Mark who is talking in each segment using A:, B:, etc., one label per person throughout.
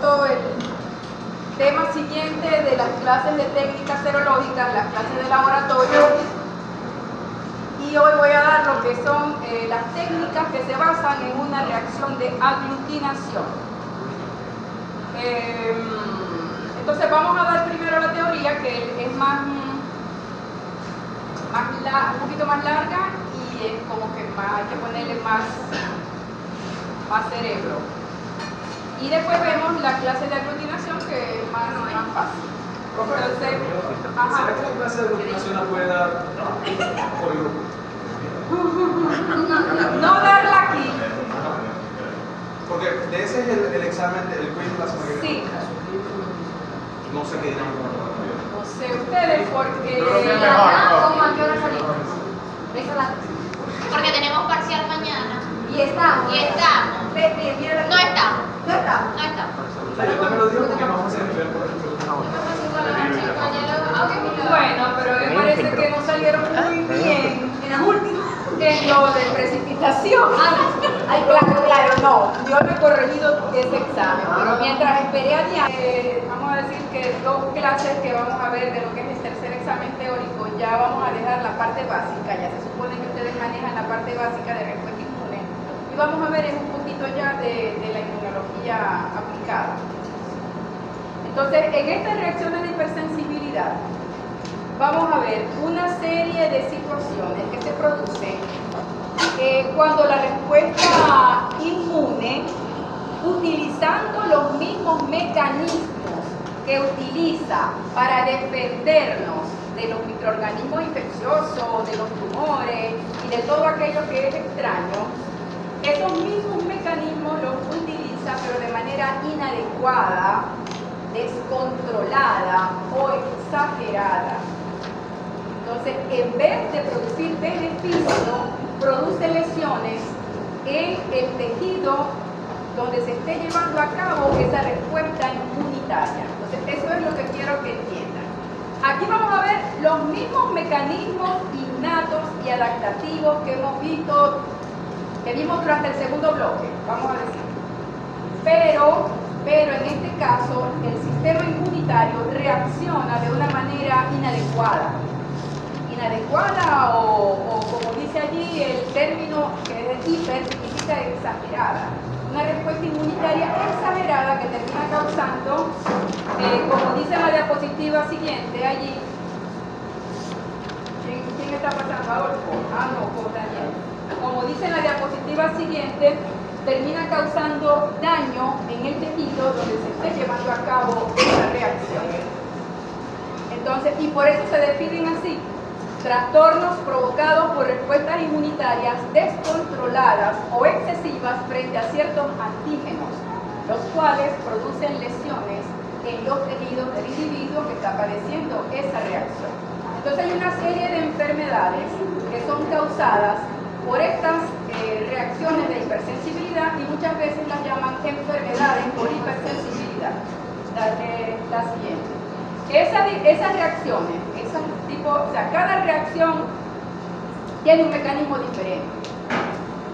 A: todo el tema siguiente de las clases de técnicas serológicas, las clases de laboratorio, y hoy voy a dar lo que son las técnicas que se basan en una reacción de aglutinación. Entonces vamos a dar primero la teoría, que es un poquito más larga y es como que hay que ponerle más cerebro. Y después vemos la clase de aglutinación, que es más fácil. Entonces,
B: ¿será que la clase de aglutinación la puede dar por grupo?
A: no darla aquí.
B: Porque de ese es el examen, el quiz de la semana que viene.
A: Sí.
B: No sé qué dirán.
A: No sé ustedes, porque...
C: ¿Cómo a qué hora salimos? Porque tenemos parcial mañana.
D: Y estamos.
C: No estamos.
B: O sea, yo también lo digo porque vamos a hacer nivel por ejemplo.
A: Bueno, pero me parece que no salieron muy bien en las últimas, en lo de precipitación. Ay, claro, no. Yo no he corregido ese examen, pero mientras esperé a Diana, vamos a decir que 2 clases que vamos a ver de lo que es el tercer examen teórico, ya vamos a dejar la parte básica. Ya se supone que ustedes manejan la parte básica de respuesta inmune, y vamos a ver un poquito ya de la inmunología aplicada. Entonces, en estas reacciones de hipersensibilidad, vamos a ver una serie de situaciones que se producen cuando la respuesta inmune, utilizando los mismos mecanismos que utiliza para defendernos de los microorganismos infecciosos, de los tumores y de todo aquello que es extraño, esos mismos mecanismos los utiliza, pero de manera inadecuada, descontrolada o exagerada. Entonces, en vez de producir beneficio, produce lesiones en el tejido donde se esté llevando a cabo esa respuesta inmunitaria. Entonces, eso es lo que quiero que entiendan. Aquí vamos a ver los mismos mecanismos innatos y adaptativos que hemos visto, que vimos durante el segundo bloque, vamos a decir. Pero en este caso, el sistema inmunitario reacciona de una manera inadecuada. Inadecuada o como dice allí el término que es hiper, significa exagerada. Una respuesta inmunitaria exagerada que termina causando, como dice la diapositiva siguiente allí, ¿quién está pasando? Adolfo. No, por Daniel. Como dice la diapositiva siguiente, termina causando daño en el tejido donde se esté llevando a cabo esa reacción. Entonces, y por eso se definen así: trastornos provocados por respuestas inmunitarias descontroladas o excesivas frente a ciertos antígenos, los cuales producen lesiones en los tejidos del individuo que está padeciendo esa reacción. Entonces hay una serie de enfermedades que son causadas por estas reacciones de hipersensibilidad, y muchas veces las llaman enfermedades por hipersensibilidad. La siguiente. Esas reacciones, cada reacción tiene un mecanismo diferente.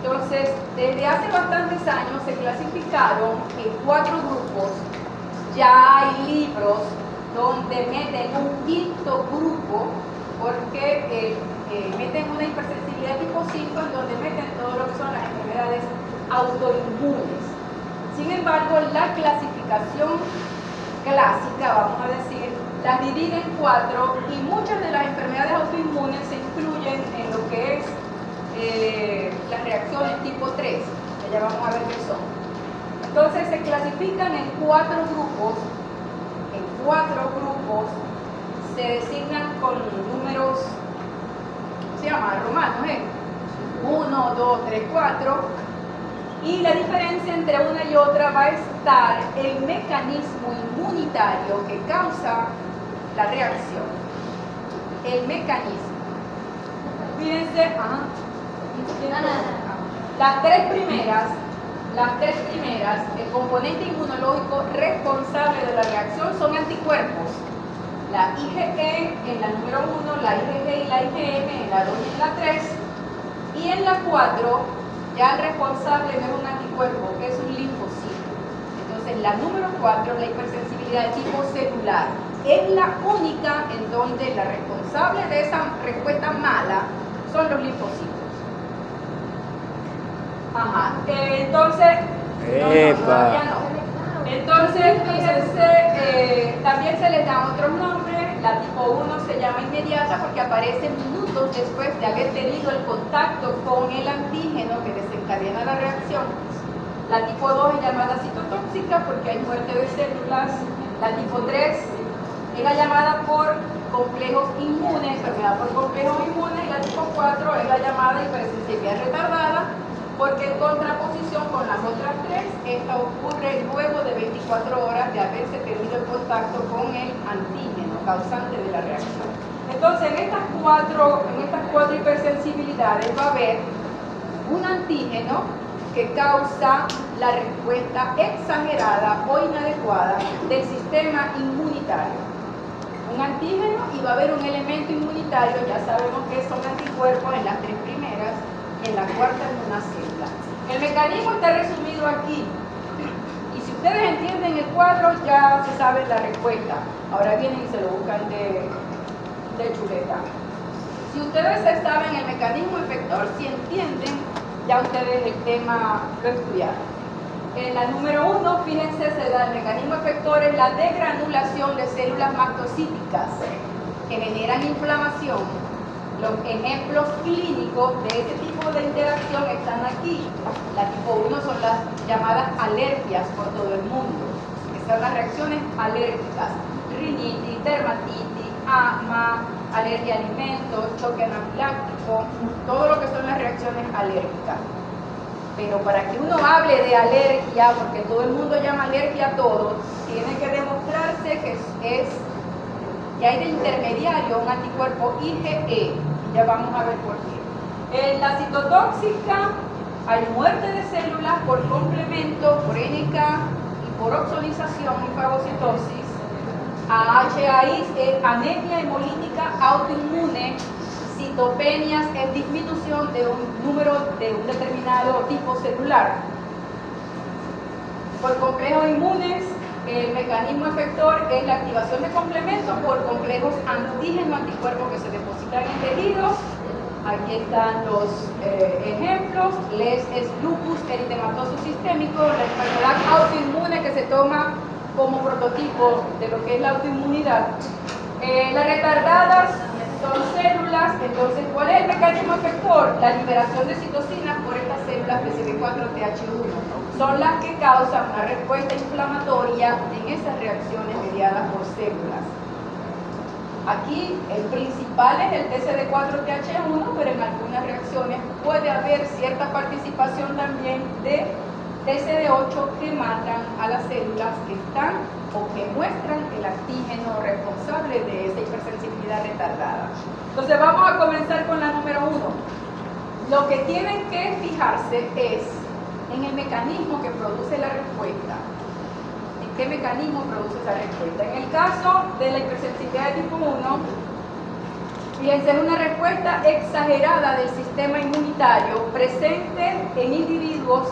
A: Entonces, desde hace bastantes años se clasificaron en 4 grupos. Ya hay libros donde meten un 5.º grupo, porque meten una hipersensibilidad tipo 5, en donde meten todo lo que son las enfermedades autoinmunes. Sin embargo, la clasificación clásica, vamos a decir, las divide en 4, y muchas de las enfermedades autoinmunes se incluyen en lo que es las reacciones tipo 3, que ya vamos a ver qué son. Entonces se clasifican en 4 grupos. En 4 grupos se designan con números, se llama romanos, 1, 2, 3, 4. Y la diferencia entre una y otra va a estar el mecanismo inmunitario que causa la reacción. El mecanismo. Fíjense, las tres primeras, el componente inmunológico responsable de la reacción son anticuerpos. La IgE en la número 1, la IgG y la IgM en la 2 y en la 3. Y en la 4, ya el responsable no es un anticuerpo, es un linfocito. la número 4, la hipersensibilidad de tipo celular. Es la única en donde la responsable de esa respuesta mala son los linfocitos. Ajá. Entonces, todavía no. Entonces, fíjense, también se les da otros nombres. La tipo 1 se llama inmediata porque aparece minutos después de haber tenido el contacto con el antígeno que desencadena la reacción. La tipo 2 es llamada citotóxica porque hay muerte de células. La tipo 3 es la llamada por complejos inmunes, enfermedad por complejos inmunes. Y la tipo 4 es la llamada hipersensibilidad retardada porque en contraposición con las otras tres, esta ocurre luego de 24 horas de haberse tenido el contacto con el antígeno causante de la reacción. Entonces, en estas cuatro hipersensibilidades va a haber un antígeno que causa la respuesta exagerada o inadecuada del sistema inmunitario. Un antígeno y va a haber un elemento inmunitario, ya sabemos que son anticuerpos en las tres primeras, en la cuarta en una célula. El mecanismo está resumido aquí. Y si ustedes entienden el cuadro, ya se sabe la respuesta. Ahora vienen y se lo buscan de chuleta. Si ustedes se saben el mecanismo efector, si entienden, ya ustedes el tema lo estudiaron. En la número 1, fíjense, se da el mecanismo efector, es la degranulación de células mastocíticas que generan inflamación. Los ejemplos clínicos de ese tipo de interacción están aquí. La tipo 1 son las llamadas alergias por todo el mundo. Estas son las reacciones alérgicas: rinitis, dermatitis, asma, alergia a alimentos, choque anafiláctico, todo lo que son las reacciones alérgicas. Pero para que uno hable de alergia, porque todo el mundo llama alergia a todo, tiene que demostrarse que hay de intermediario un anticuerpo IgE. Ya vamos a ver por qué. En la citotóxica hay muerte de células por complemento, por NK y por oxonización y fagocitosis. AHI es anemia hemolítica autoinmune. Citopenias es disminución de un número de un determinado tipo celular. Por complejos inmunes, el mecanismo efector es la activación de complementos por complejos antígeno-anticuerpos que se depositan en tejidos. Aquí están los ejemplos. Les es lupus eritematoso sistémico, la enfermedad autoinmune que se toma como prototipo de lo que es la autoinmunidad. Las retardadas son células. Entonces, ¿cuál es el mecanismo efector? La liberación de citocinas por estas células de CD4-TH1. Son las que causan una respuesta inflamatoria en esas reacciones mediadas por células. Aquí el principal es el TCD4-TH1, pero en algunas reacciones puede haber cierta participación también de TCD8 que matan a las células que están o que muestran el antígeno responsable de esa hipersensibilidad retardada. Entonces vamos a comenzar con la número 1. Lo que tienen que fijarse es en el mecanismo que produce la respuesta. ¿En qué mecanismo produce esa respuesta? En el caso de la hipersensibilidad de tipo 1, fíjense, es una respuesta exagerada del sistema inmunitario presente en individuos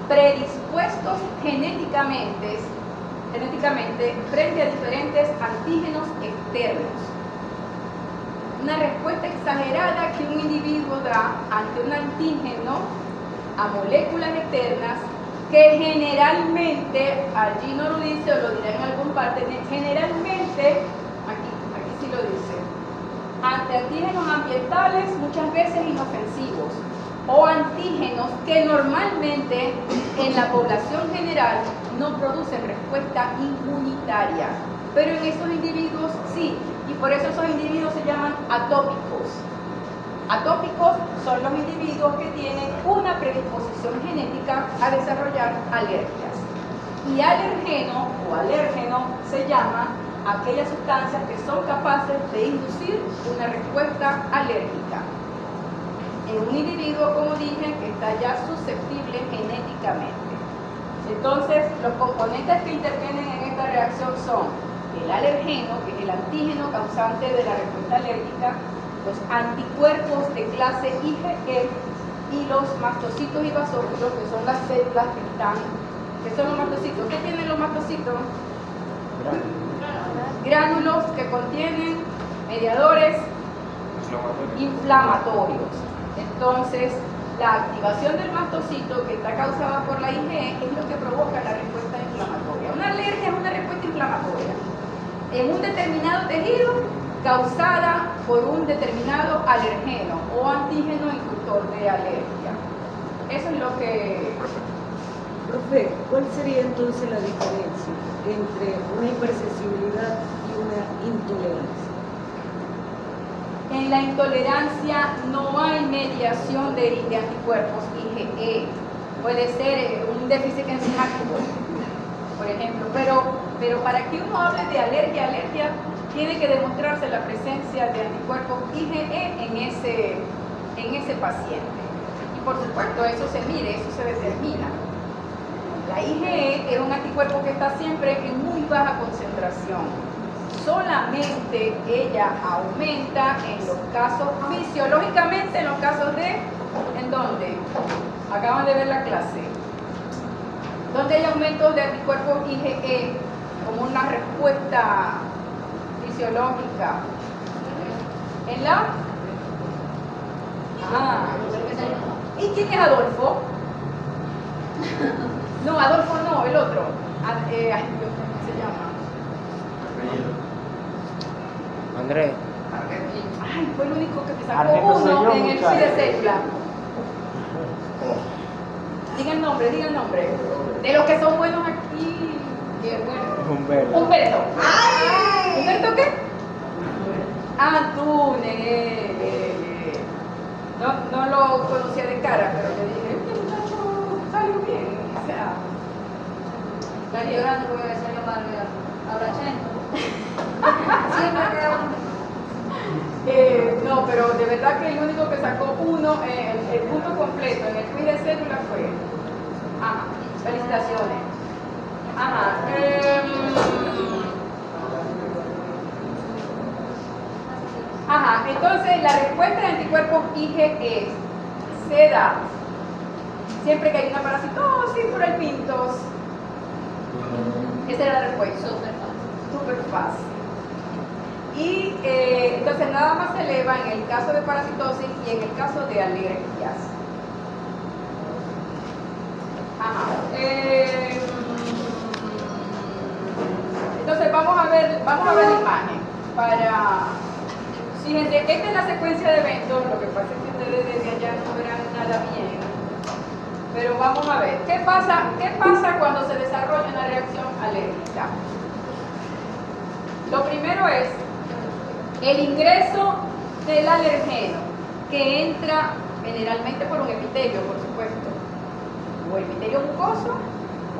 A: predispuestos genéticamente frente a diferentes antígenos externos. Una respuesta exagerada que un individuo da ante un antígeno a moléculas externas que generalmente, allí no lo dice o lo dirá en algún parte, generalmente, aquí sí lo dice, ante antígenos ambientales muchas veces inofensivos, o antígenos que normalmente en la población general no producen respuesta inmunitaria, pero en esos individuos sí, y por eso esos individuos se llaman atópicos. Atópicos son los individuos que tienen una predisposición genética a desarrollar alergias. Y alergeno o alérgeno se llama aquellas sustancias que son capaces de inducir una respuesta alérgica en un individuo, como dije, que está ya susceptible genéticamente. Entonces, los componentes que intervienen en esta reacción son el alergeno, que es el antígeno causante de la respuesta alérgica, los anticuerpos de clase IgE y los mastocitos y basófilos, que son las células que son los mastocitos. ¿Qué tienen los mastocitos? mastocitos, gránulos que contienen mediadores inflamatorios. Entonces, la activación del mastocito que está causada por la IgE es lo que provoca la respuesta inflamatoria. Una alergia es una respuesta inflamatoria en un determinado tejido causada por un determinado alergeno o antígeno inductor de alergia. Eso es lo que...
D: Profe, ¿cuál sería entonces la diferencia entre una hipersensibilidad y una intolerancia?
A: En la intolerancia no hay mediación de anticuerpos IgE. Puede ser un déficit enzimático, por ejemplo, pero para que uno hable de alergia, tiene que demostrarse la presencia de anticuerpos IgE en ese paciente. Y por supuesto, eso se mide, eso se determina. La IgE es un anticuerpo que está siempre en muy baja concentración. Solamente ella aumenta en los casos, fisiológicamente en los casos de, ¿en dónde? Acaban de ver la clase. Donde hay aumentos de anticuerpos IgE como una respuesta fisiológica. ¿En la? Ah. ¿Y quién es Adolfo? No, Adolfo no, el otro. ¿Cómo se llama?
E: Andrés.
A: Ay, fue el único que me sacó
E: Argeto soy
A: uno
E: yo,
A: en el
E: muchacho.
A: de célula. Diga el nombre. De los que son buenos aquí. Qué bueno. Humberto. ¡Ay! ¿Humberto qué? Antunes. No lo conocía de cara, pero le dije, este muchacho salió bien. O sea,
C: Está llorando porque le salió mal a Brachento. Siempre queda
A: no, pero de verdad que el único que sacó uno, el punto completo en el quiz de célula fue. Ajá, felicitaciones. Ajá. Ajá, entonces la respuesta de anticuerpos IgE se da siempre que hay una parasitosis por el pintos. Esa era la respuesta. Súper fácil. Y entonces nada más se eleva en el caso de parasitosis y en el caso de alergias. Ajá. Entonces vamos a ver la imagen para... Fíjense, esta es la secuencia de eventos, lo que pasa es que ustedes desde allá no verán nada bien. Pero vamos a ver, ¿qué pasa cuando se desarrolla una reacción alérgica? Lo primero es el ingreso del alergeno, que entra generalmente por un epitelio, por supuesto, o el epitelio mucoso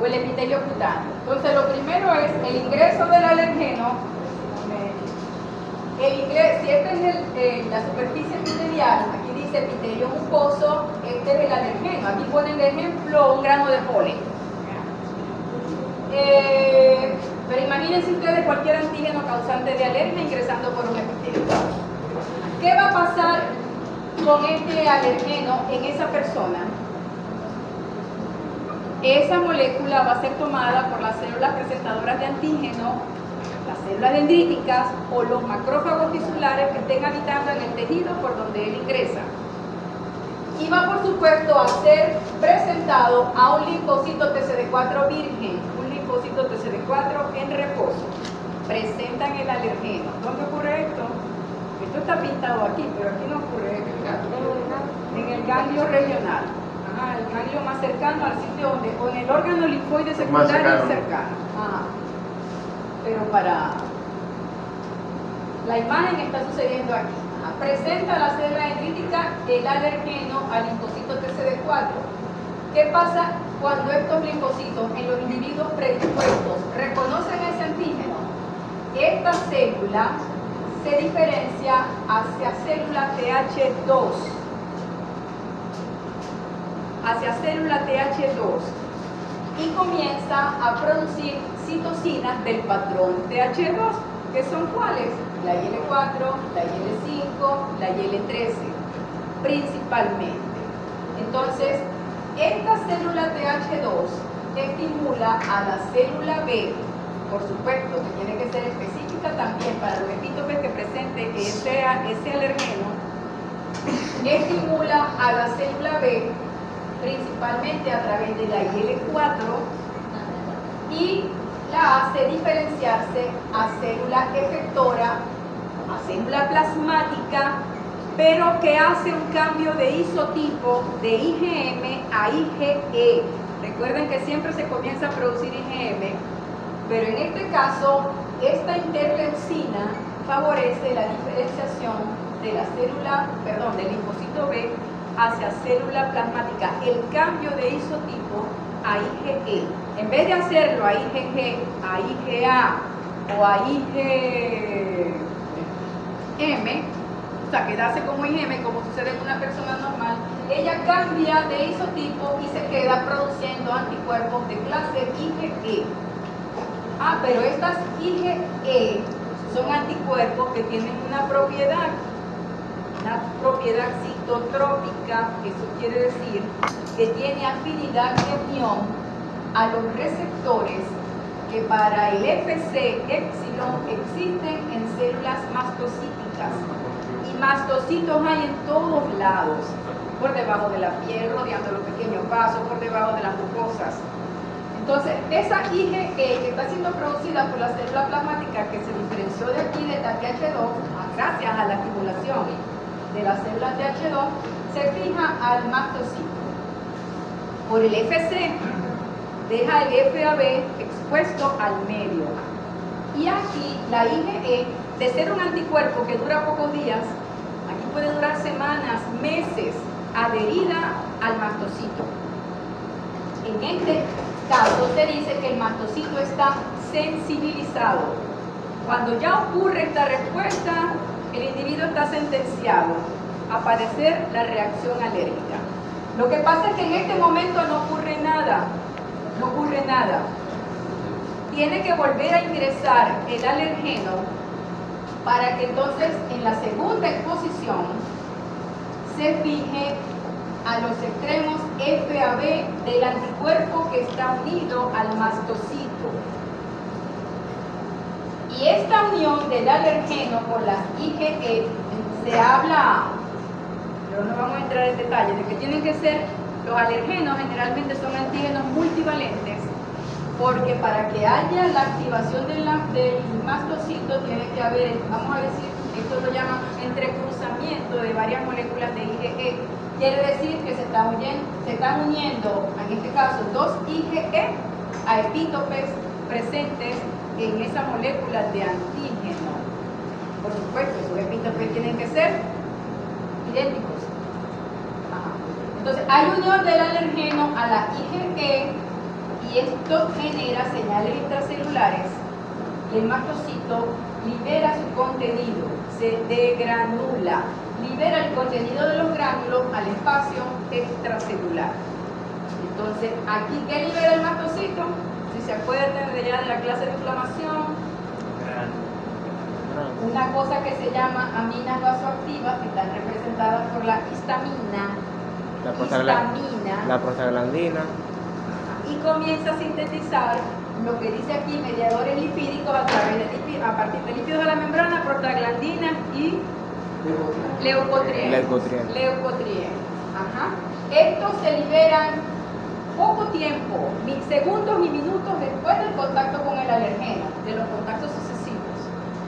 A: o el epitelio cutáneo. Entonces lo primero es el ingreso del alergeno. Si esta es la superficie epitelial, aquí dice epitelio mucoso, este es el alergeno. Aquí ponen de ejemplo un grano de polen. Pero imagínense ustedes cualquier antígeno causante de alergia ingresando por un epitelio. ¿Qué va a pasar con este alergeno en esa persona? Esa molécula va a ser tomada por las células presentadoras de antígeno, las células dendríticas o los macrófagos tisulares que estén habitando en el tejido por donde él ingresa. Y va, por supuesto, a ser presentado a un linfocito TCD4 virgen, un linfocito TCD4 en reposo. Presentan el alergeno. ¿Dónde ocurre esto? Esto está pintado aquí, pero aquí no ocurre en el ganglio regional. Ajá, el ganglio más cercano al sitio donde, o en el órgano linfoide secundario cercano. Ajá. Pero para la imagen está sucediendo aquí. Presenta la célula dendrítica el alergeno al linfocito TCD4. ¿Qué pasa cuando estos linfocitos en los individuos predispuestos reconocen ese antígeno? Esta célula se diferencia hacia célula TH2. Y comienza a producir citocinas del patrón TH2, que son ¿cuáles? La IL4, la IL5, la IL13, principalmente. Entonces, esta célula TH2 estimula a la célula B, por supuesto que tiene que ser específica también para los epítopes que presente ese alergeno, estimula a la célula B principalmente a través de la IL-4 y la hace diferenciarse a célula efectora, a célula plasmática, pero que hace un cambio de isotipo de IgM a IgE. Recuerden que siempre se comienza a producir IgM, pero en este caso, esta interleucina favorece la diferenciación de la célula, perdón, del linfocito B hacia célula plasmática, el cambio de isotipo a IgE. En vez de hacerlo a IgG, a IgA o a IgM, o sea, quedarse como IgM, como sucede en una persona normal, ella cambia de isotipo y se queda produciendo anticuerpos de clase IgE. Ah, pero estas IgE son anticuerpos que tienen una propiedad citotrópica, eso quiere decir que tiene afinidad de unión a los receptores que para el FC epsilon existen en células mastocíticas. Y mastocitos hay en todos lados, por debajo de la piel, rodeando los pequeños vasos, por debajo de las mucosas. Entonces, esa IgE que está siendo producida por la célula plasmática que se diferenció de aquí de TH2, gracias a la estimulación de las células TH2, se fija al mastocito. Por el FC, deja el FAB expuesto al medio. Y aquí la IgE, de ser un anticuerpo que dura pocos días, aquí puede durar semanas, meses, adherida al mastocito. En este caso se dice que el mastocito está sensibilizado. Cuando ya ocurre esta respuesta, el individuo está sentenciado a padecer la reacción alérgica. Lo que pasa es que en este momento no ocurre nada. No ocurre nada. Tiene que volver a ingresar el alergeno para que entonces en la segunda exposición se fije a los extremos FAB del anticuerpo que está unido al mastocito. Y esta unión del alergeno con las IgE se habla, pero no vamos a entrar en detalle, de que tienen que ser, los alergenos generalmente son antígenos multivalentes, porque para que haya la activación del mastocito tiene que haber, vamos a decir, esto lo llaman entrecruzamiento de varias moléculas de IgE. Quiere decir que se están uniendo, en este caso, dos IgE a epítopes presentes en esa molécula de antígeno. Por supuesto, esos epítopes tienen que ser idénticos. Ajá. Entonces, hay unión del alergeno a la IgE y esto genera señales intracelulares y el mastocito libera su contenido, se degranula, libera el contenido de los gránulos al espacio extracelular. Entonces, aquí, ¿qué libera el mastocito? Si se acuerdan de ya de la clase de inflamación, una cosa que se llama aminas vasoactivas, que están representadas por la histamina,
E: la prostaglandina,
A: y comienza a sintetizar lo que dice aquí, mediadores lipídicos a partir de lípidos de la membrana, prostaglandina y leucotrienes. Ajá. Estos se liberan poco tiempo, segundos y minutos después del contacto con el alergeno, de los contactos sucesivos.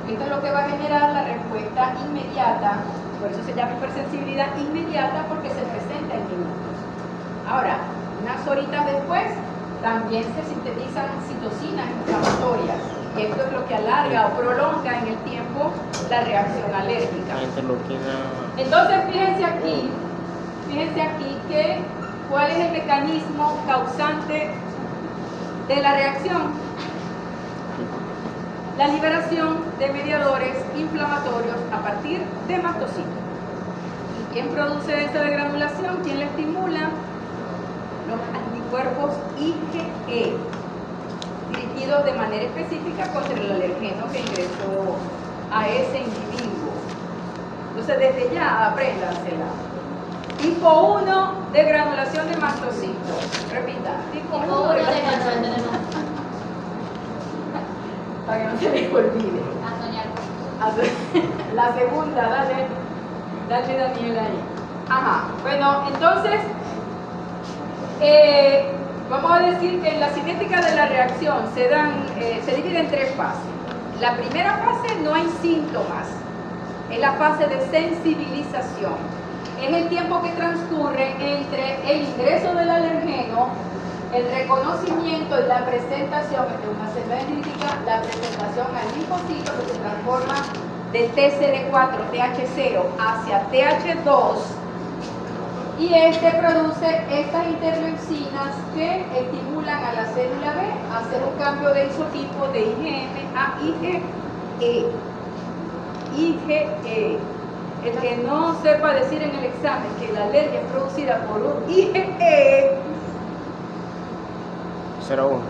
A: Esto es lo que va a generar la respuesta inmediata, por eso se llama hipersensibilidad inmediata, porque se presenta en minutos. Ahora, unas horitas después, también se sintetizan citocinas inflamatorias, y esto es lo que alarga o prolonga en el tiempo la reacción alérgica. Entonces, fíjense aquí que ¿cuál es el mecanismo causante de la reacción? La liberación de mediadores inflamatorios a partir de mastocitos. ¿Y quién produce esta degranulación? ¿Quién la estimula? Los anticuerpos IgE, dirigidos de manera específica contra el alergeno que ingresó a ese individuo. Entonces, desde ya, apréndansela. Tipo 1 de granulación de mastocitos. Repita, tipo 1 de granulación. Para que no se les olvide.
C: A soñar.
A: La segunda, dale Daniela ahí. Ajá, bueno, entonces, vamos a decir que en la cinética de la reacción se divide en 3 fases. La primera fase no hay síntomas, es la fase de sensibilización. Es el tiempo que transcurre entre el ingreso del alergeno, el reconocimiento y la presentación de una célula dendrítica, la presentación al linfocito que se transforma de TCD4, TH0 hacia TH2, y este produce estas interleucinas que estimulan a la célula B a hacer un cambio de isotipo de IgM a IgE. IgE. El que no sepa decir en el examen que la alergia es producida por un IgE,
E: 0,1.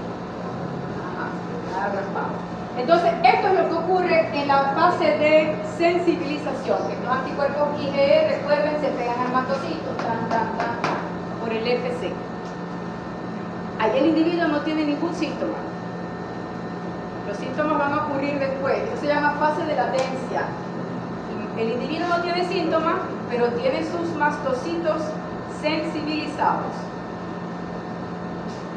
A: entonces, esto es lo que ocurre en la fase de sensibilización, que los anticuerpos IgE, recuerden, se pegan al mastocito, por el FC. Ahí el individuo no tiene ningún síntoma. Los síntomas van a ocurrir después. Eso se llama fase de latencia. El individuo no tiene síntomas, pero tiene sus mastocitos sensibilizados.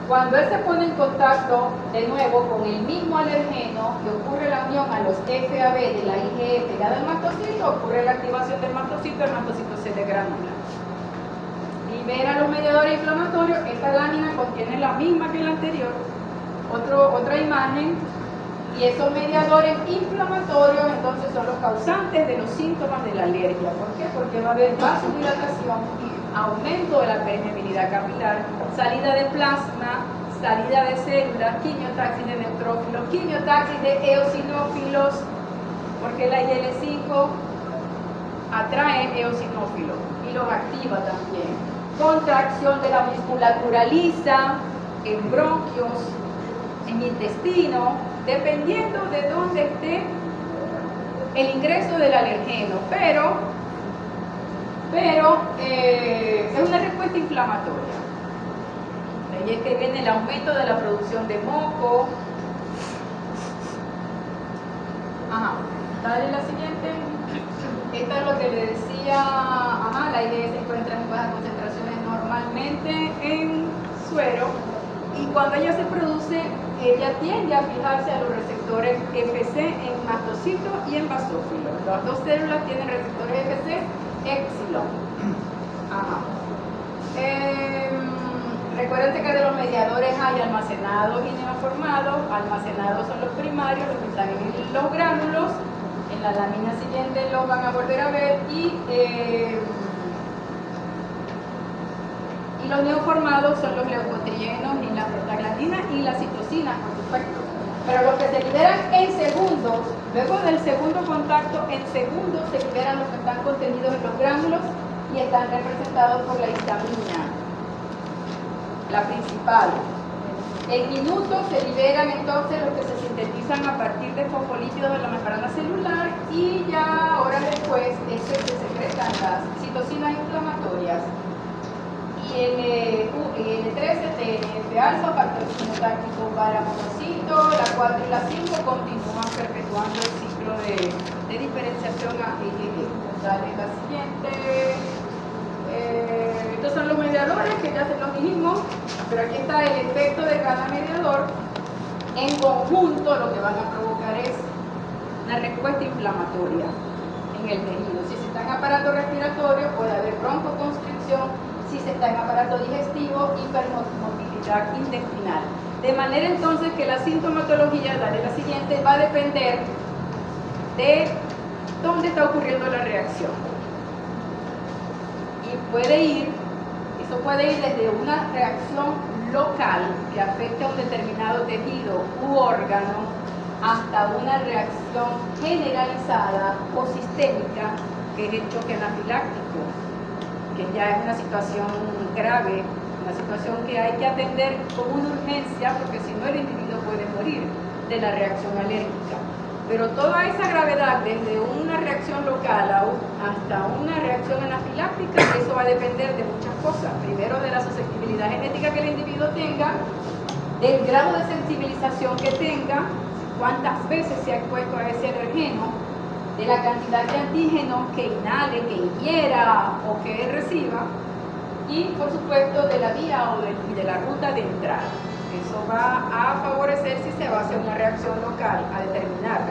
A: Cuando él se pone en contacto de nuevo con el mismo alergeno y ocurre la unión a los FAB de la IgE pegada al mastocito, ocurre la activación del mastocito, el mastocito se degranula. Libera los mediadores inflamatorios. Esta lámina contiene la misma que la anterior, otra imagen, y esos mediadores inflamatorios entonces son los causantes de los síntomas de la alergia. ¿Por qué? Porque va a haber vasodilatación, aumento de la permeabilidad capilar, salida de plasma, salida de células, quimiotaxis de neutrófilos, quimiotaxis de eosinófilos, porque la IL-5 atrae eosinófilos y los activa también. Contracción de la musculatura lisa, en bronquios, en intestino, dependiendo de dónde esté el ingreso del alergeno, pero es una respuesta inflamatoria. Ahí es que viene el aumento de la producción de moco. Ajá, dale la siguiente. Esto es lo que le decía, la IgE se encuentra en bajas concentraciones normalmente en suero, y cuando ella se produce, ella tiende a fijarse a los receptores FC en mastocito y en basófilo. Las dos células tienen receptores FC epsilon. Recuerden que de los mediadores hay almacenados y neoformados. Almacenados son los primarios, los que están en los gránulos. En la lámina siguiente los van a volver a ver, y los neoformados son los leucotrienos y la prostaglandina y la citocina, por supuesto. Pero los que se liberan en segundos, luego del segundo contacto, en segundos se liberan los que están contenidos en los gránulos y están representados por la histamina, la principal. En minutos se liberan entonces los que se sintetizan a partir de fosfolípidos de la membrana celular, y ya horas después se secretan las citocinas inflamatorias. Y el L13, TNF-alfa, factor quimiotáctico para monocito, la 4 y la 5 continúan perpetuando el ciclo de diferenciación a IgG. Dale la siguiente. Estos son los mediadores que ya se los dijimos, pero aquí está el efecto de cada mediador. En conjunto lo que van a provocar es una respuesta inflamatoria en el tejido. Si se está en aparato respiratorio, puede haber broncoconstricción. Si se está en aparato digestivo, hipermotilidad intestinal. De manera entonces que la sintomatología, dale la siguiente, va a depender de dónde está ocurriendo la reacción. Y eso puede ir desde una reacción local que afecta a un determinado tejido u órgano, hasta una reacción generalizada o sistémica, que es el choque anafiláctico, que ya es una situación grave, una situación que hay que atender con una urgencia, porque si no el individuo puede morir de la reacción alérgica. Pero toda esa gravedad, desde una reacción local hasta una reacción anafiláctica, eso va a depender de muchas cosas. Primero, de la susceptibilidad genética que el individuo tenga, del grado de sensibilización que tenga, cuántas veces se ha expuesto a ese alergeno, de la cantidad de antígenos que inhale, que ingiera o que él reciba, y por supuesto de la vía y de la ruta de entrada. Eso va a favorecer si se va hacia una reacción local, a determinar,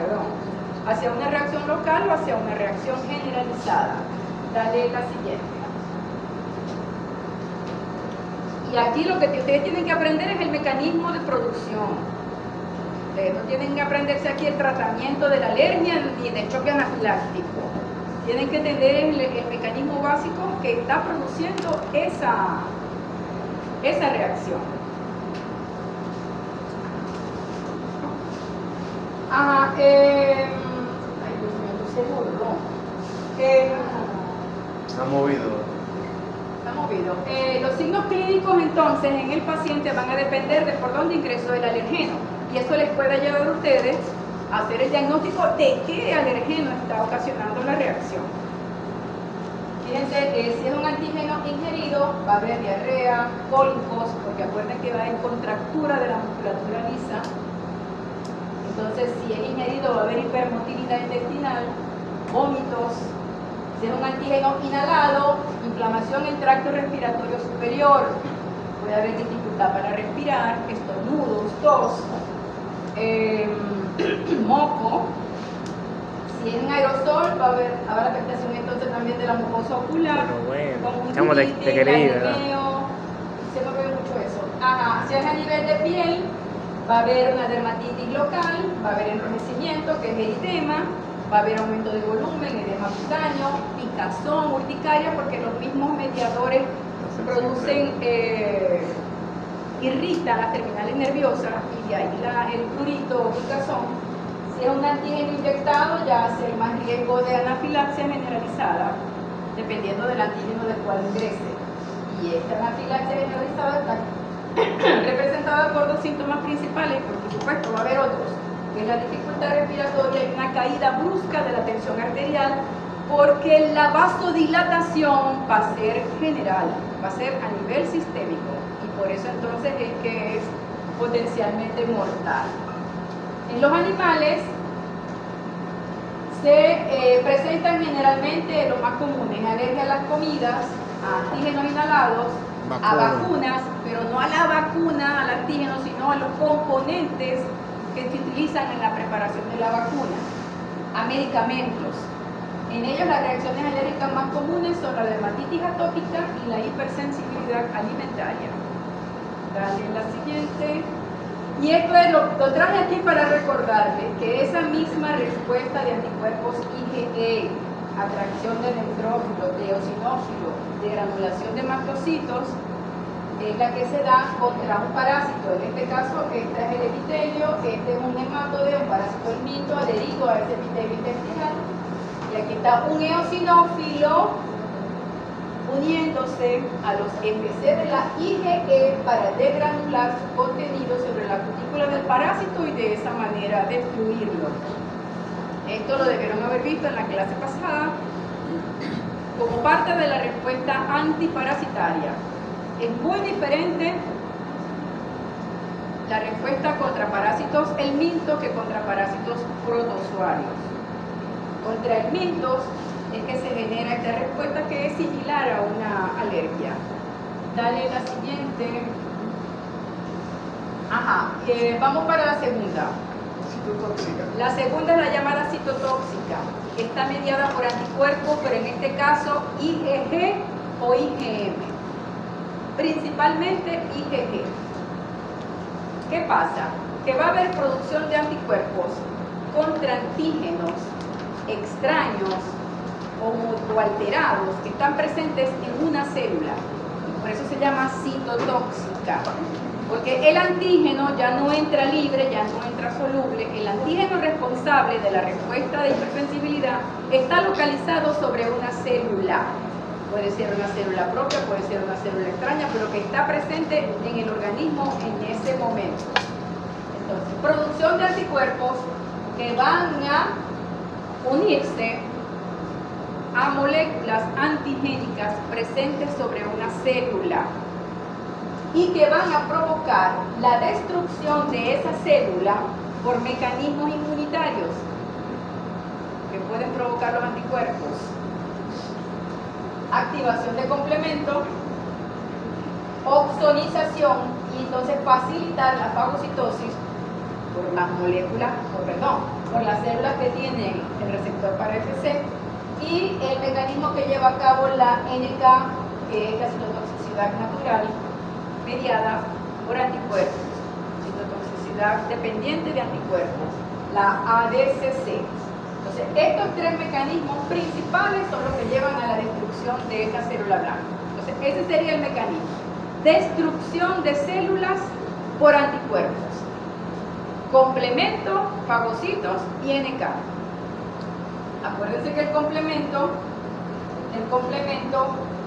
A: hacia una reacción local o hacia una reacción generalizada. Dale la siguiente. Y aquí lo que ustedes tienen que aprender es el mecanismo de producción. Ustedes no tienen que aprenderse aquí el tratamiento de la alergia ni del choque anafiláctico. Tienen que tener el mecanismo básico que está produciendo esa reacción. Ay, Dios mío, no se borró.
E: Se ha movido.
A: Está movido. Los signos clínicos entonces en el paciente van a depender de por dónde ingresó el alergeno, y eso les puede llevar a ustedes a hacer el diagnóstico de qué alergeno está ocasionando la reacción. Fíjense, si es un antígeno ingerido, va a haber diarrea, cólicos, porque acuerden que va en contractura de la musculatura lisa. Entonces, si es ingerido, va a haber hipermotilidad intestinal, vómitos. Si es un antígeno inhalado, inflamación en el tracto respiratorio superior, puede haber dificultad para respirar, estornudos, tos, moco. Si es un aerosol, va a haber afectación entonces también de la mucosa ocular,
E: Chamo, te quería, ¿verdad?
A: Se me ve mucho eso. Si es a nivel de piel, va a haber una dermatitis local, va a haber enrojecimiento, que es eritema, va a haber aumento de volumen, edema cutáneo, picazón, urticaria, porque los mismos mediadores producen, irritan las terminales nerviosas, y de ahí el prurito o picazón. Si es un antígeno inyectado, ya hace más riesgo de anafilaxia generalizada, dependiendo del antígeno del cual ingrese. Y esta anafilaxia generalizada está representada por dos síntomas principales, pero por supuesto va a haber otros, que es la dificultad respiratoria y una caída brusca de la tensión arterial, porque la vasodilatación va a ser general, va a ser a nivel sistémico, y por eso entonces es que es potencialmente mortal. En los animales se presentan generalmente lo más comunes: alergia a las comidas, a antígenos inhalados, a vacunas, pero no a la vacuna, al antígeno, sino a los componentes que se utilizan en la preparación de la vacuna, a medicamentos. En ellos las reacciones alérgicas más comunes son la dermatitis atópica y la hipersensibilidad alimentaria. Dale la siguiente. Y esto es lo traje aquí para recordarles que esa misma respuesta de anticuerpos IgE, atracción de neutrófilos, de eosinófilos, de granulación de mastocitos, es la que se da contra un parásito. En este caso, este es el epitelio, este es un hematode, un parásito del mito adherido a ese epitelio intestinal. Y aquí está un eosinófilo uniéndose a los FC de la IgE para degranular su contenido sobre la cutícula del parásito y de esa manera destruirlo. Esto lo debieron haber visto en la clase pasada como parte de la respuesta antiparasitaria. Es muy diferente la respuesta contra parásitos helmintos que contra parásitos protozoarios. Contra helmintos es que se genera esta respuesta, que es similar a una alergia. Dale la siguiente. Vamos para la segunda.
B: Citotóxica.
A: La segunda es la llamada citotóxica. Está mediada por anticuerpos, pero en este caso IgG o IgM. Principalmente IgG. ¿Qué pasa? Que va a haber producción de anticuerpos contra antígenos extraños o multialterados que están presentes en una célula. Por eso se llama citotóxica. Porque el antígeno ya no entra libre, ya no entra soluble. El antígeno responsable de la respuesta de hipersensibilidad está localizado sobre una célula. Puede ser una célula propia, puede ser una célula extraña, pero que está presente en el organismo en ese momento. Entonces, producción de anticuerpos que van a unirse a moléculas antigénicas presentes sobre una célula y que van a provocar la destrucción de esa célula por mecanismos inmunitarios que pueden provocar los anticuerpos, activación de complemento, oxonización y entonces facilitar la fagocitosis por las moléculas, por las células que tienen el receptor para FC y el mecanismo que lleva a cabo la NK, que es la citotoxicidad natural mediada por anticuerpos, citotoxicidad dependiente de anticuerpos, la ADCC. Entonces, estos tres mecanismos principales son los que llevan a la destrucción de esta célula blanca. Entonces, ese sería el mecanismo. Destrucción de células por anticuerpos. Complemento, fagocitos y NK. Acuérdense que el complemento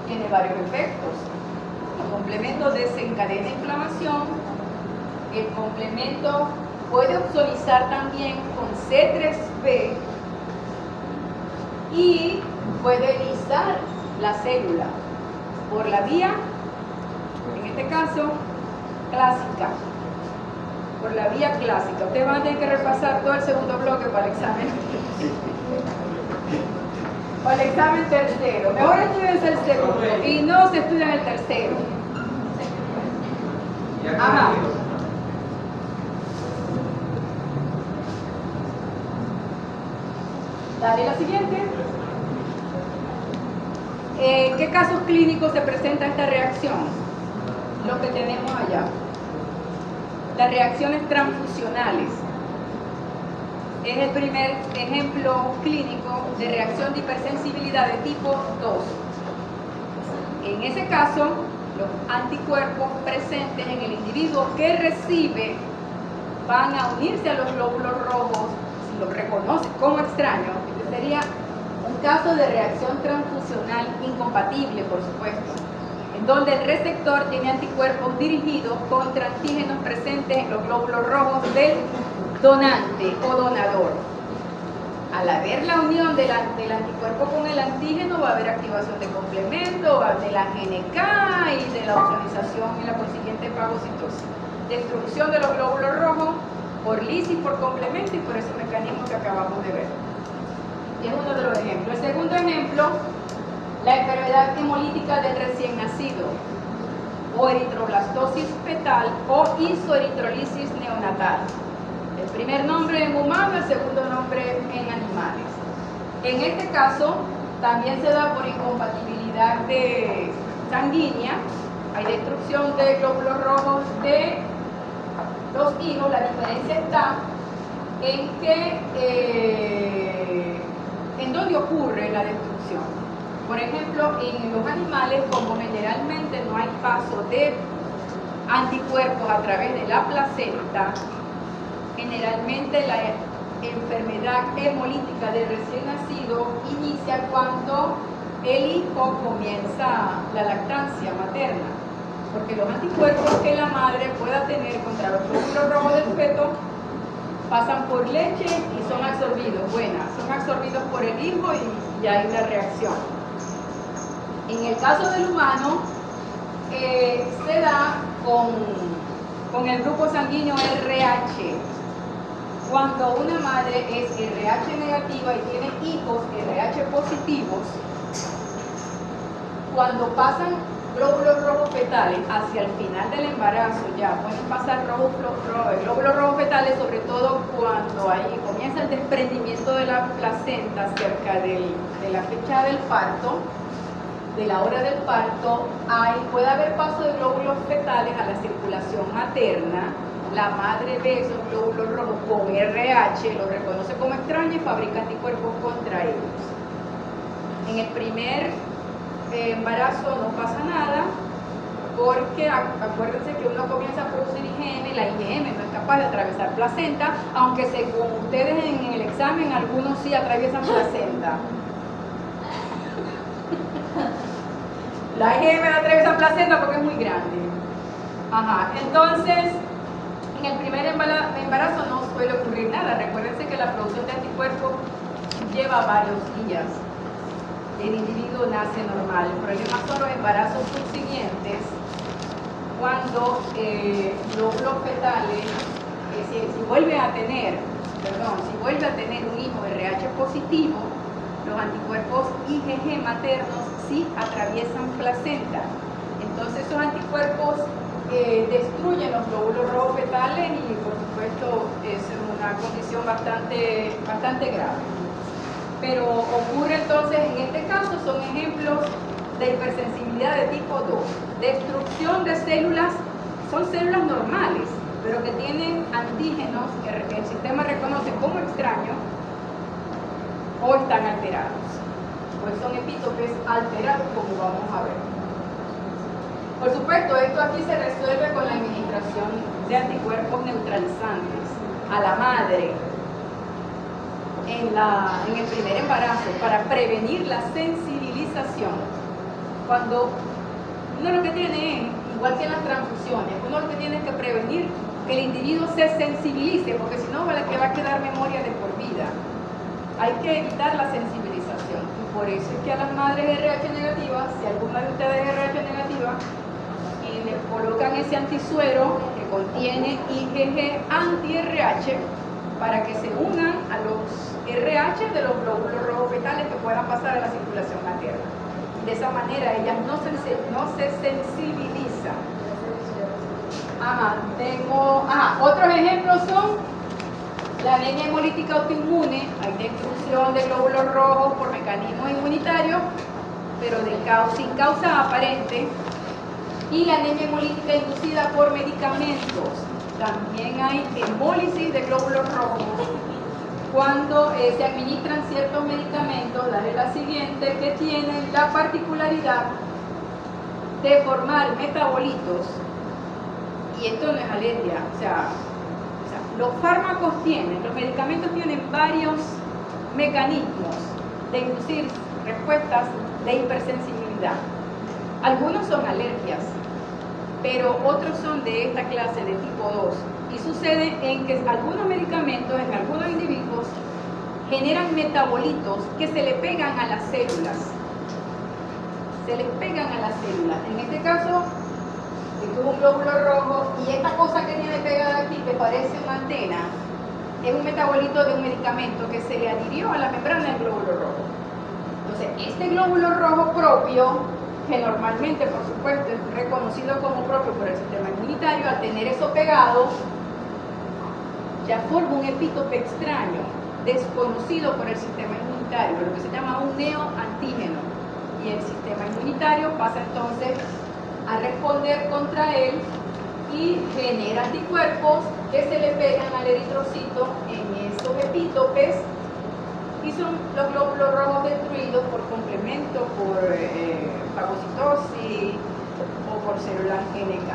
A: tiene varios efectos. El complemento desencadena inflamación. El complemento puede oxonizar también con C3P y puede lisar la célula por la vía, en este caso, clásica. Por la vía clásica. Ustedes van a tener que repasar todo el segundo bloque para el examen. Para el examen tercero. Mejor estudiense el segundo y no se estudian el tercero. Ajá. Dale la siguiente. ¿En qué casos clínicos se presenta esta reacción? Lo que tenemos allá. Las reacciones transfusionales. Es el primer ejemplo clínico de reacción de hipersensibilidad de tipo 2. En ese caso, los anticuerpos presentes en el individuo que recibe van a unirse a los glóbulos rojos, si los reconoce como extraño. Este sería un caso de reacción transfusional incompatible, por supuesto, en donde el receptor tiene anticuerpos dirigidos contra antígenos presentes en los glóbulos rojos del donante o donador. Al haber la unión del anticuerpo con el antígeno, va a haber activación de complemento, va a haber la GNK y de la oxonización y la consiguiente fagocitosis. Destrucción de los glóbulos rojos por lisis, por complemento y por ese mecanismo que acabamos de ver. Y es uno de los ejemplos. El segundo ejemplo, la enfermedad hemolítica del recién nacido, o eritroblastosis fetal o isoeritrolisis neonatal. El primer nombre en humanos, el segundo nombre en animales. En este caso, también se da por incompatibilidad sanguínea. Hay destrucción de glóbulos rojos de los hijos. La diferencia está en que en dónde ocurre la destrucción. Por ejemplo, en los animales, como generalmente no hay paso de anticuerpos a través de la placenta, generalmente la enfermedad hemolítica del recién nacido inicia cuando el hijo comienza la lactancia materna, porque los anticuerpos que la madre pueda tener contra los glóbulos rojos del feto pasan por leche y son absorbidos, son absorbidos por el hijo y hay una reacción. En el caso del humano, se da con el grupo sanguíneo RH. Cuando una madre es RH negativa y tiene hijos RH positivos, cuando pasan glóbulos rojos fetales hacia el final del embarazo, ya pueden pasar glóbulos rojos fetales, sobre todo cuando ahí comienza el desprendimiento de la placenta cerca de la fecha del parto, de la hora del parto, puede haber paso de glóbulos fetales a la circulación materna. La madre ve esos glóbulos rojos con RH, los reconoce como extraños y fabrica anticuerpos contra ellos. En el primer embarazo no pasa nada, porque acuérdense que uno comienza a producir IgM, la IgM no es capaz de atravesar placenta, aunque según ustedes en el examen, algunos sí atraviesan placenta. La IgM no atraviesa placenta porque es muy grande. Entonces, en el primer embarazo no suele ocurrir nada. Recuérdense que la producción de anticuerpos lleva varios días. El individuo nace normal. El problema son los embarazos subsiguientes, cuando lóbulos fetales, si vuelve a tener un hijo RH positivo, los anticuerpos IgG maternos sí atraviesan placenta. Entonces esos anticuerpos destruyen los glóbulos rojos fetales y por supuesto es una condición bastante grave. Pero ocurre entonces, en este caso son ejemplos de hipersensibilidad de tipo 2. Destrucción de células, son células normales, pero que tienen antígenos que el sistema reconoce como extraños o están alterados. Pues son epítopes alterados, como vamos a ver. Por supuesto, esto aquí se resuelve con la administración de anticuerpos neutralizantes a la madre en el primer embarazo para prevenir la sensibilización. Cuando uno lo que tiene es, igual que en las transfusiones, uno lo que tiene es que prevenir que el individuo se sensibilice, porque si no le va a quedar memoria de por vida. Hay que evitar la sensibilización y por eso es que a las madres RH negativas, si alguna de ustedes es RH negativa, y le colocan ese antisuero que contiene IgG anti-RH para que se unan a los RH de los glóbulos rojos fetales que puedan pasar a la circulación materna. De esa manera ellas no se sensibilizan. Otros ejemplos son la anemia hemolítica autoinmune. Hay destrucción de glóbulos rojos por mecanismos inmunitarios, pero sin causa aparente. Y la anemia hemolítica inducida por medicamentos. También hay hemólisis de glóbulos rojos cuando se administran ciertos medicamentos, la regla siguiente, que tienen la particularidad de formar metabolitos. Y esto no es alergia, o sea, los fármacos los medicamentos tienen varios mecanismos de inducir respuestas de hipersensibilidad. Algunos son alergias, pero otros son de esta clase de tipo 2. Y sucede en que algunos medicamentos en algunos individuos generan metabolitos que se le pegan a las células. En este caso, esto es un glóbulo rojo y esta cosa que tiene pegada aquí, que parece una antena, es un metabolito de un medicamento que se le adhirió a la membrana del glóbulo rojo. Entonces, este glóbulo rojo propio, que normalmente, por supuesto, es reconocido como propio por el sistema inmunitario, al tener eso pegado, ya forma un epítope extraño, desconocido por el sistema inmunitario, lo que se llama un neoantígeno. Y el sistema inmunitario pasa entonces a responder contra él y genera anticuerpos que se le pegan al eritrocito en estos epítopes y son los glóbulos rojos destruidos por complemento, por fagocitosis o por células NK.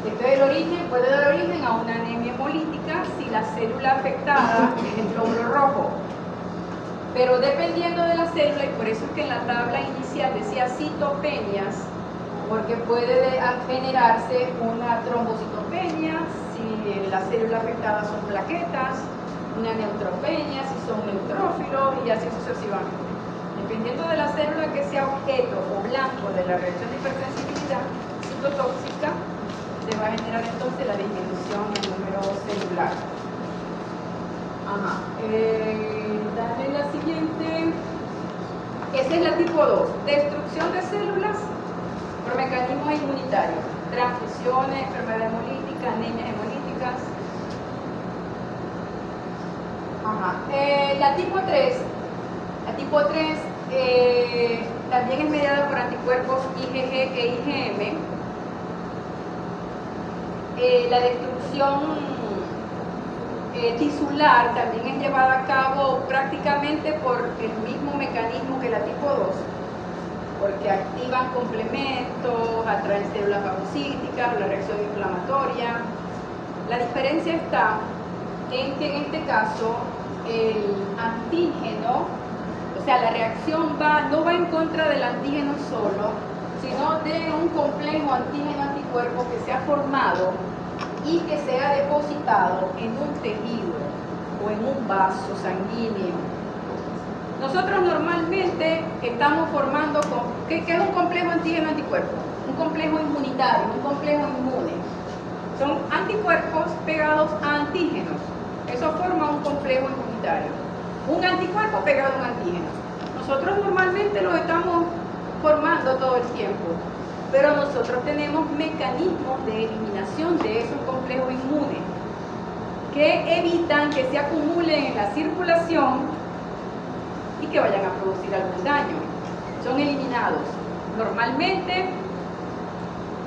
A: Esto es el origen, puede dar origen a una anemia hemolítica si la célula afectada es el glóbulo rojo. Pero dependiendo de la célula, y por eso es que en la tabla inicial decía citopenias, porque puede generarse una trombocitopenia si la célula afectada son plaquetas, una neutropenia si son neutrófilos y así sucesivamente. Dependiendo de la célula que sea objeto o blanco de la reacción de hipersensibilidad citotóxica, se va a generar entonces la disminución del número celular. Dale la siguiente. Esa es la tipo 2. Destrucción de células por mecanismos inmunitarios. Transfusiones, enfermedad hemolítica, anemias hemolíticas. La tipo 3. La tipo 3 también es mediada por anticuerpos IgG e IgM. La destrucción tisular también es llevada a cabo prácticamente por el mismo mecanismo que la tipo 2, porque activan complementos, atraen células fagocíticas, la reacción inflamatoria. La diferencia está en que en este caso el antígeno, o sea, la reacción no va en contra del antígeno solo, sino de un complejo antígeno-anticuerpo que se ha formado y que se ha depositado en un tejido o en un vaso sanguíneo. Nosotros normalmente estamos formando, ¿qué es un complejo antígeno-anticuerpo? Un complejo inmunitario, un complejo inmune. Son anticuerpos pegados a antígenos. Eso forma un complejo inmunitario. Un anticuerpo pegado a un antígeno. Nosotros normalmente lo estamos formando todo el tiempo, pero nosotros tenemos mecanismos de eliminación de esos complejos inmunes que evitan que se acumulen en la circulación y que vayan a producir algún daño. Son eliminados normalmente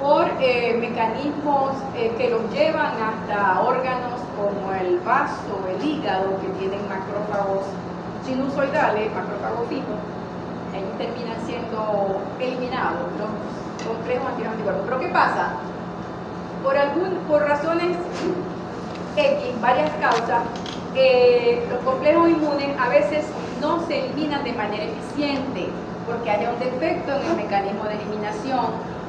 A: por mecanismos que los llevan hasta órganos como el vaso, el hígado, que tienen macrófagos sinusoidales, macrófagos fijos. Ahí terminan siendo eliminados los complejos anticuerpos. Pero ¿qué pasa? Por razones X, varias causas, los complejos inmunes a veces no se eliminan de manera eficiente porque haya un defecto en el mecanismo de eliminación,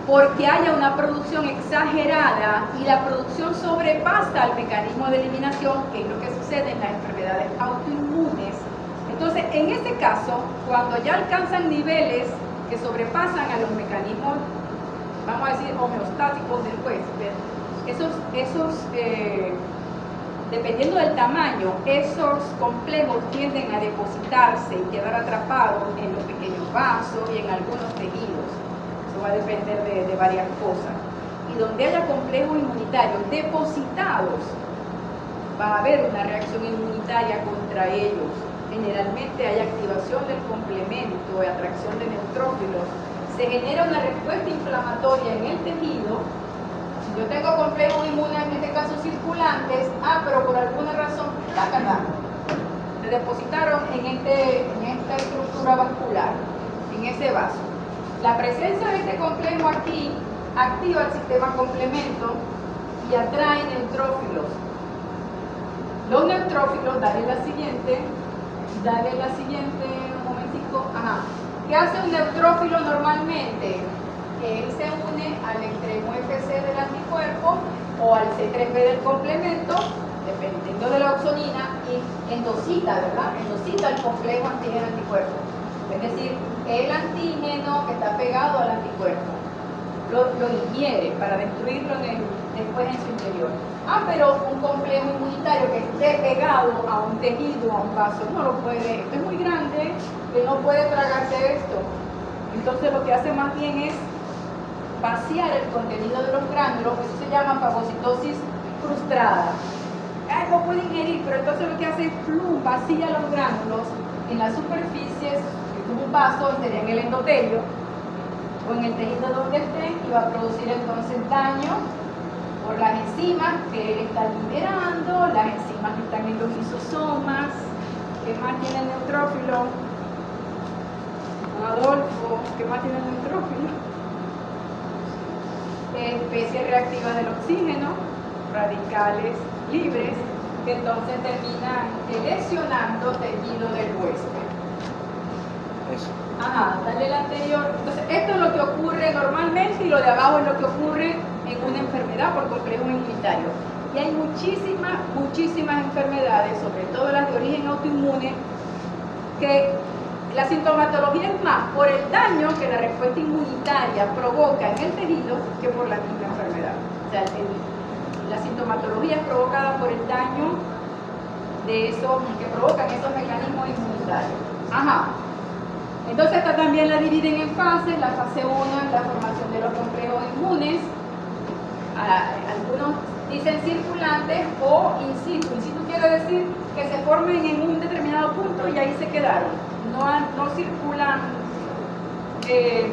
A: porque haya una producción exagerada y la producción sobrepasa el mecanismo de eliminación, que es lo que sucede en las enfermedades autoinmunes. Entonces, en este caso, cuando ya alcanzan niveles que sobrepasan a los mecanismos, vamos a decir, homeostáticos del huésped, dependiendo del tamaño, esos complejos tienden a depositarse y quedar atrapados en los pequeños vasos y en algunos tejidos. Eso va a depender de varias cosas. Y donde haya complejos inmunitarios depositados, va a haber una reacción inmunitaria contra ellos. Generalmente hay activación del complemento, atracción de neutrófilos. Se genera una respuesta inflamatoria en el tejido. Yo tengo complejos inmunes, en este caso circulantes, pero por alguna razón, se depositaron en esta estructura vascular, en ese vaso. La presencia de este complejo aquí activa el sistema complemento y atrae neutrófilos. Los neutrófilos, dale la siguiente, un momentico. ¿Qué hace un neutrófilo normalmente? Que él se une al extremo FC del anticuerpo o al C3b del complemento, dependiendo de la oxonina, y endocita, ¿verdad? Endocita el complejo antígeno-anticuerpo. Es decir, el antígeno que está pegado al anticuerpo lo ingiere para destruirlo después en su interior. Pero un complejo inmunitario que esté pegado a un tejido, a un vaso, no lo puede, esto es muy grande, que no puede tragarse esto. Entonces lo que hace más bien es vaciar el contenido de los gránulos, eso se llama fagocitosis frustrada. No puede ingerir, pero entonces lo que hace es vacía los gránulos en las superficies, que es un vaso, sería en el endotelio, o en el tejido donde esté, y va a producir entonces daño por las enzimas que él está liberando, las enzimas que están en los lisosomas. ¿Qué más tiene el neutrófilo? Adolfo, ¿qué más tiene el neutrófilo? Especies reactivas del oxígeno, radicales libres, que entonces terminan lesionando tejido del huésped.
E: Eso.
A: Dale el anterior. Entonces, esto es lo que ocurre normalmente y lo de abajo es lo que ocurre en una enfermedad por complejo inmunitario. Y hay muchísimas enfermedades, sobre todo las de origen autoinmune, que la sintomatología es más por el daño que la respuesta inmunitaria provoca en el tejido que por la misma enfermedad. O sea, la sintomatología es provocada por el daño de esos que provocan esos mecanismos inmunitarios. Entonces esta también la dividen en fases. La fase 1 es la formación de los complejos inmunes. Algunos dicen circulantes o in situ. In situ quiere decir que se formen en un determinado punto y ahí se quedaron. No circulan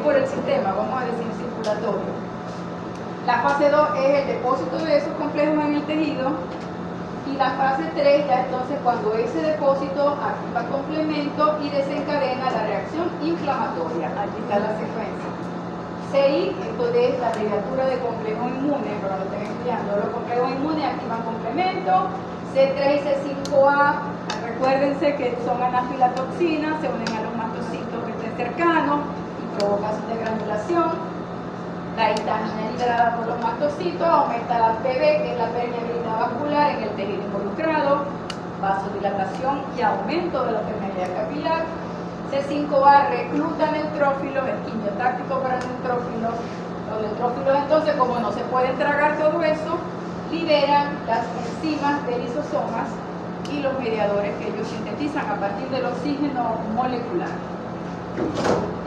A: por el sistema, vamos a decir circulatorio. La fase 2 es el depósito de esos complejos en el tejido. Y la fase 3 ya entonces cuando ese depósito activa complemento y desencadena la reacción inflamatoria. Aquí está la secuencia. CI, esto es la abreviatura de complejo inmune, pero lo estén estudiando. Los complejos inmunes activan complemento. C3 y C5A, recuérdense que son anafilatoxinas, se unen a los mastocitos que estén cercanos y provocan su degranulación. La histamina liberada por los mastocitos aumenta la PV, que es la permeabilidad vascular en el tejido involucrado, vasodilatación y aumento de la permeabilidad capilar. C5A recluta neutrófilos, es quimiotáctico para neutrófilos. Los neutrófilos entonces, como no se pueden tragar todo eso, liberan las enzimas de lisosomas y los mediadores que ellos sintetizan a partir del oxígeno molecular.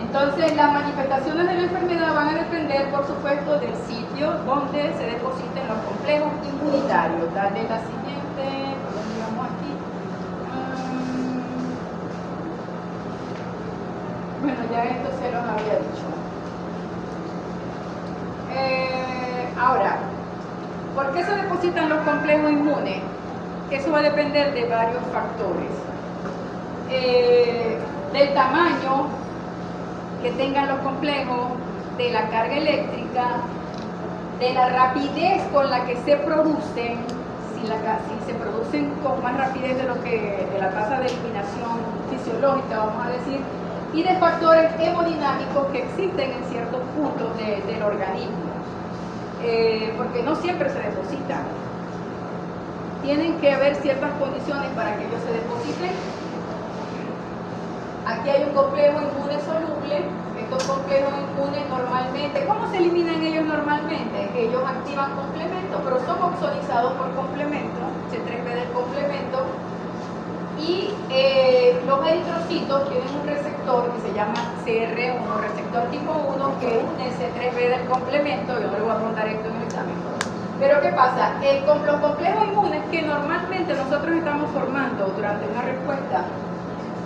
A: Entonces, las manifestaciones de la enfermedad van a depender, por supuesto, del sitio donde se depositen los complejos inmunitarios. Dale la siguiente, ¿por dónde vamos aquí? Bueno, ya esto se los había dicho. Ahora, ¿por qué se depositan los complejos inmunes? Eso va a depender de varios factores. Del tamaño que tengan los complejos, de la carga eléctrica, de la rapidez con la que se producen, si se producen con más rapidez de lo que de la tasa de eliminación fisiológica, vamos a decir, y de factores hemodinámicos que existen en ciertos puntos del organismo, porque no siempre se depositan. Tienen que haber ciertas condiciones para que ellos se depositen. Aquí hay un complejo inmune soluble. Estos complejos inmunes normalmente, ¿cómo se eliminan ellos normalmente? Ellos activan complemento, pero son oxonizados por complemento, C3b del complemento, y los eritrocitos tienen un receptor que se llama CR1, receptor tipo 1, que une C3b del complemento. Yo no le voy a preguntar esto en el examen. Pero ¿qué pasa? Los complejos inmunes que normalmente nosotros estamos formando durante una respuesta,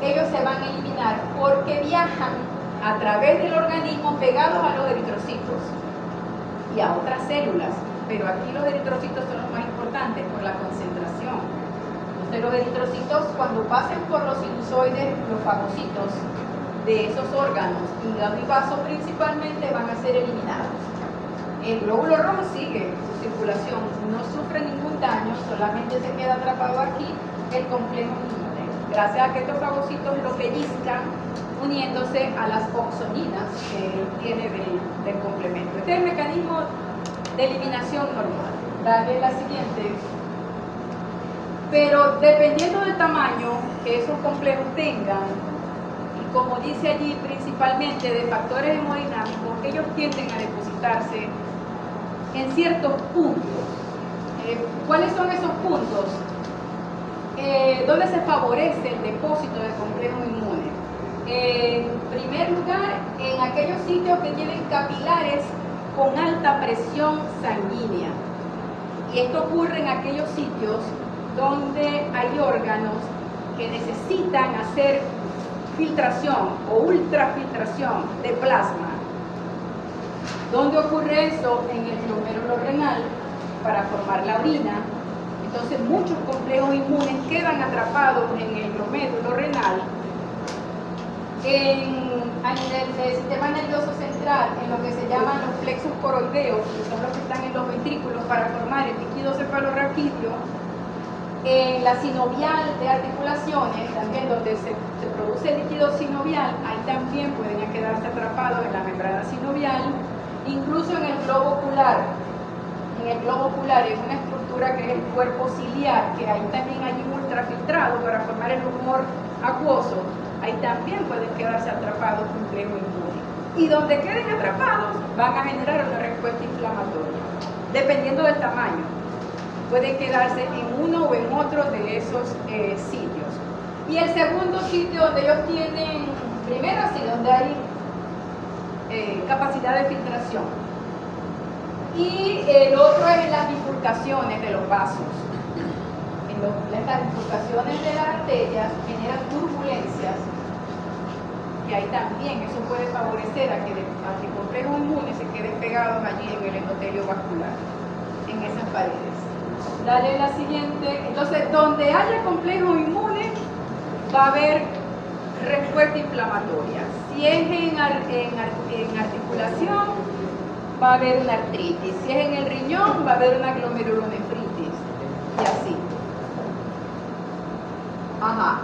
A: ellos se van a eliminar porque viajan a través del organismo pegados a los eritrocitos y a otras células. Pero aquí los eritrocitos son los más importantes por la concentración. Entonces los eritrocitos, cuando pasen por los sinusoides, los fagocitos de esos órganos, hígado y vaso principalmente, van a ser eliminados. El glóbulo rojo sigue su circulación, no sufre ningún daño, solamente se queda atrapado aquí el complejo inmune, gracias a que estos fagocitos lo pellizcan uniéndose a las oxoninas que tiene del complemento. Este es el mecanismo de eliminación normal. Dale la siguiente. Pero dependiendo del tamaño que esos complejos tengan, y como dice allí, principalmente de factores hemodinámicos, ellos tienden a depositarse en ciertos puntos. ¿Cuáles son esos puntos? ¿Dónde se favorece el depósito de complejos inmunes? En primer lugar, en aquellos sitios que tienen capilares con alta presión sanguínea. Y esto ocurre en aquellos sitios donde hay órganos que necesitan hacer filtración o ultrafiltración de plasma. ¿Dónde ocurre eso? En el glomérulo renal, para formar la orina. Entonces muchos complejos inmunes quedan atrapados en el glomérulo renal. A nivel del sistema nervioso central, en lo que se llaman los plexos coroideos, que son los que están en los ventrículos para formar el líquido cefalorraquídeo. En la sinovial de articulaciones, también donde se produce el líquido sinovial, ahí también pueden quedarse atrapados en la membrana sinovial, incluso en el globo ocular. En el globo ocular es una estructura que es el cuerpo ciliar, que ahí también hay un ultrafiltrado para formar el humor acuoso. Ahí también pueden quedarse atrapados complejos inmunes. Y donde queden atrapados van a generar una respuesta inflamatoria, dependiendo del tamaño. Pueden quedarse en uno o en otro de esos sitios. Y el segundo sitio donde ellos tienen, primero sí, donde hay capacidad de filtración. Y el otro es las bifurcaciones de los vasos. Las bifurcaciones de las arterias generan turbulencias, que ahí también eso puede favorecer a que complejos inmunes se queden pegados allí en el endotelio vascular, en esas paredes. Dale la siguiente. Entonces, donde haya complejos inmunes, va a haber respuesta inflamatoria. Si es en articulación, va a haber una artritis. Si es en el riñón, va a haber una glomerulonefritis. Y así. Ajá,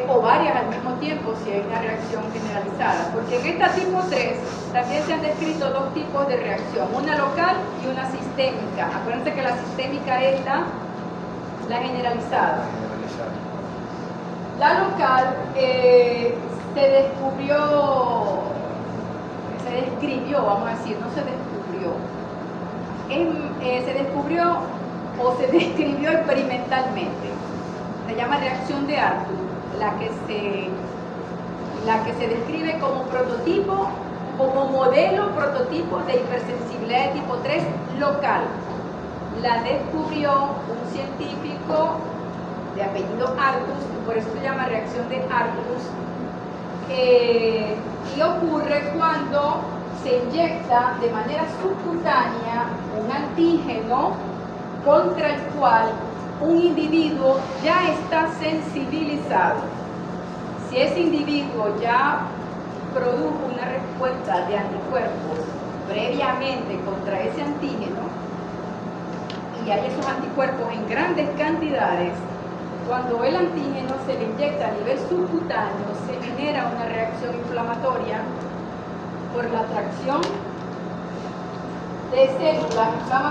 A: o varias al mismo tiempo si hay una reacción generalizada, porque en esta tipo 3 también se han descrito dos tipos de reacción, una local y una sistémica. Acuérdense que la sistémica es la generalizada.
E: Generalizar.
A: La local se describió, vamos a decir, no se descubrió. Se descubrió o se describió experimentalmente. Se llama reacción de Arthur, la que se describe como prototipo, como modelo prototipo de hipersensibilidad de tipo 3 local. La descubrió un científico de apellido Artus, por eso se llama reacción de Artus, y ocurre cuando se inyecta de manera subcutánea un antígeno contra el cual un individuo ya está sensibilizado. Si ese individuo ya produjo una respuesta de anticuerpos previamente contra ese antígeno y hay esos anticuerpos en grandes cantidades, cuando el antígeno se le inyecta a nivel subcutáneo se genera una reacción inflamatoria por la atracción de células inflamatorias